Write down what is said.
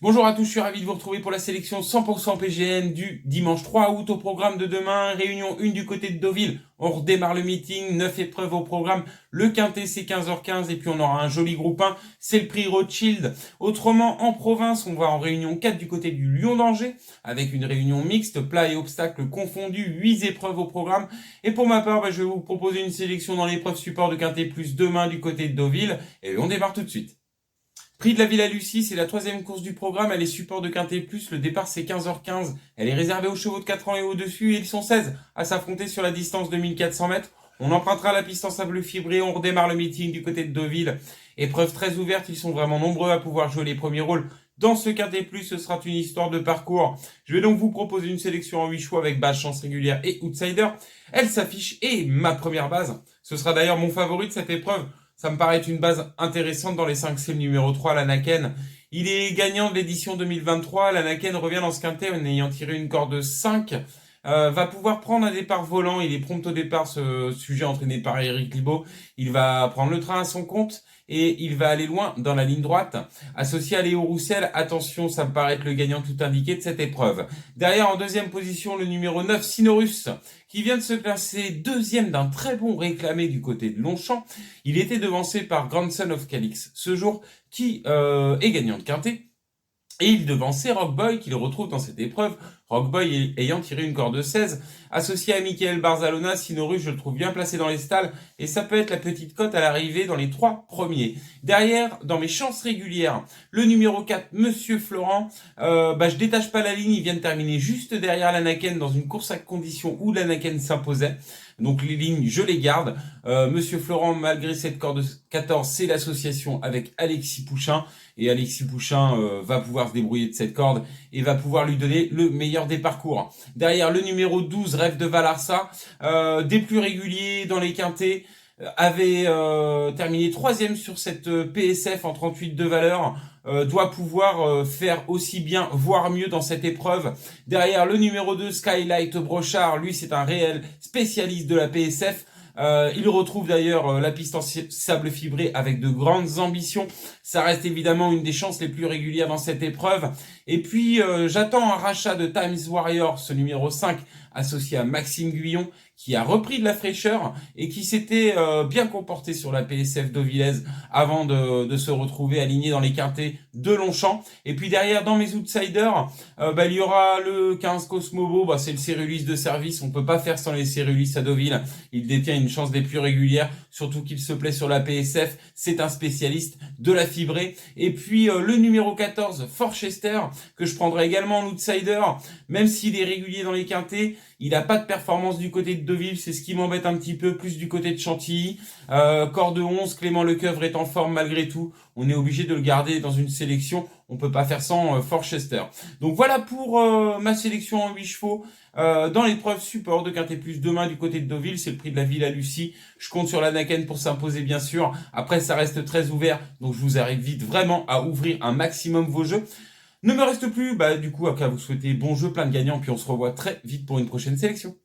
Bonjour à tous, je suis ravi de vous retrouver pour la sélection 100% PGN du dimanche 3 août au programme de demain. Réunion 1 du côté de Deauville. On redémarre le meeting, 9 épreuves au programme. Le quintet c'est 15h15 et puis on aura un joli groupe 1, c'est le prix Rothschild. Autrement, en province, on va en réunion 4 du côté du Lion d'Angers avec une réunion mixte, plat et obstacles confondus, 8 épreuves au programme. Et pour ma part, je vais vous proposer une sélection dans l'épreuve support de quintet plus demain du côté de Deauville et on démarre tout de suite. Prix de la Villa Lucie, c'est la troisième course du programme, elle est support de Quintet Plus, le départ c'est 15h15, elle est réservée aux chevaux de 4 ans et au-dessus, et ils sont 16 à s'affronter sur la distance de 1400 mètres. On empruntera la piste en sable fibré, on redémarre le meeting du côté de Deauville. Épreuve très ouverte, ils sont vraiment nombreux à pouvoir jouer les premiers rôles. Dans ce Quintet Plus, ce sera une histoire de parcours. Je vais donc vous proposer une sélection en 8 choix avec base, chance régulière et outsider. Elle s'affiche et ma première base, ce sera d'ailleurs mon favori de cette épreuve. Ça me paraît être une base intéressante dans les 5, c'est le numéro 3, l'Anaken. Il est gagnant de l'édition 2023. L'Anaken revient dans ce quintet en ayant tiré une corde de 5. Va pouvoir prendre un départ volant. Il est prompt au départ, ce sujet entraîné par Eric Libaud. Il va prendre le train à son compte et il va aller loin dans la ligne droite. Associé à Léo Roussel, attention, ça me paraît être le gagnant tout indiqué de cette épreuve. Derrière, en deuxième position, le numéro 9, Sinorus, qui vient de se classer deuxième d'un très bon réclamé du côté de Longchamp. Il était devancé par Grandson of Calix ce jour, qui est gagnant de quintet. Et il devançait Rockboy, qu'il retrouve dans cette épreuve. Rockboy ayant tiré une corde de 16. Associé à Michael Barzalona, Sinorus, je le trouve bien placé dans les stalles. Et ça peut être la petite cote à l'arrivée dans les 3 premiers. Derrière, dans mes chances régulières, le numéro 4, Monsieur Florent. Je détache pas la ligne, il vient de terminer juste derrière l'Anaken dans une course à condition où l'Anaken s'imposait. Donc les lignes, je les garde. Monsieur Florent, malgré cette corde de 14, c'est l'association avec Alexis Pouchin. Et Alexis Pouchin va pouvoir se débrouiller de cette corde et va pouvoir lui donner le meilleur des parcours. Derrière, le numéro 12, Rêve de Valarsa, des plus réguliers dans les quintets, avait terminé troisième sur cette PSF en 38 de valeur, doit pouvoir faire aussi bien, voire mieux dans cette épreuve. Derrière, le numéro 2, Skylight Brochard, lui c'est un réel spécialiste de la PSF. Il retrouve d'ailleurs la piste en sable fibré avec de grandes ambitions. Ça reste évidemment une des chances les plus régulières dans cette épreuve. Et puis j'attends un rachat de Times Warrior, ce numéro 5, associé à Maxime Guyon, qui a repris de la fraîcheur et qui s'était bien comporté sur la PSF d'Auvillaise avant de se retrouver aligné dans les quintets de Longchamp. Et puis derrière, dans mes outsiders, il y aura le 15 Cosmobo, c'est le Cérulis de service, on peut pas faire sans les Cérulis à Deauville. Il détient une chance des plus régulières, surtout qu'il se plaît sur la PSF, c'est un spécialiste de la fibrée. Et puis le numéro 14, Forchester, que je prendrai également en outsider, même s'il est régulier dans les quintets, il n'a pas de performance du côté de Deauville, c'est ce qui m'embête un petit peu, plus du côté de Chantilly. Corde 11, Clément Lecoeuvre est en forme malgré tout. On est obligé de le garder dans une sélection. On peut pas faire sans Forchester. Donc voilà pour ma sélection en 8 chevaux. Dans l'épreuve support de Quintet Plus demain du côté de Deauville, c'est le prix de la Villa Lucie. Je compte sur l'Anaken pour s'imposer bien sûr. Après ça reste très ouvert, donc je vous invite vraiment à ouvrir un maximum vos jeux. Ne me reste plus, du coup, à vous souhaiter bon jeu, plein de gagnants, puis on se revoit très vite pour une prochaine sélection.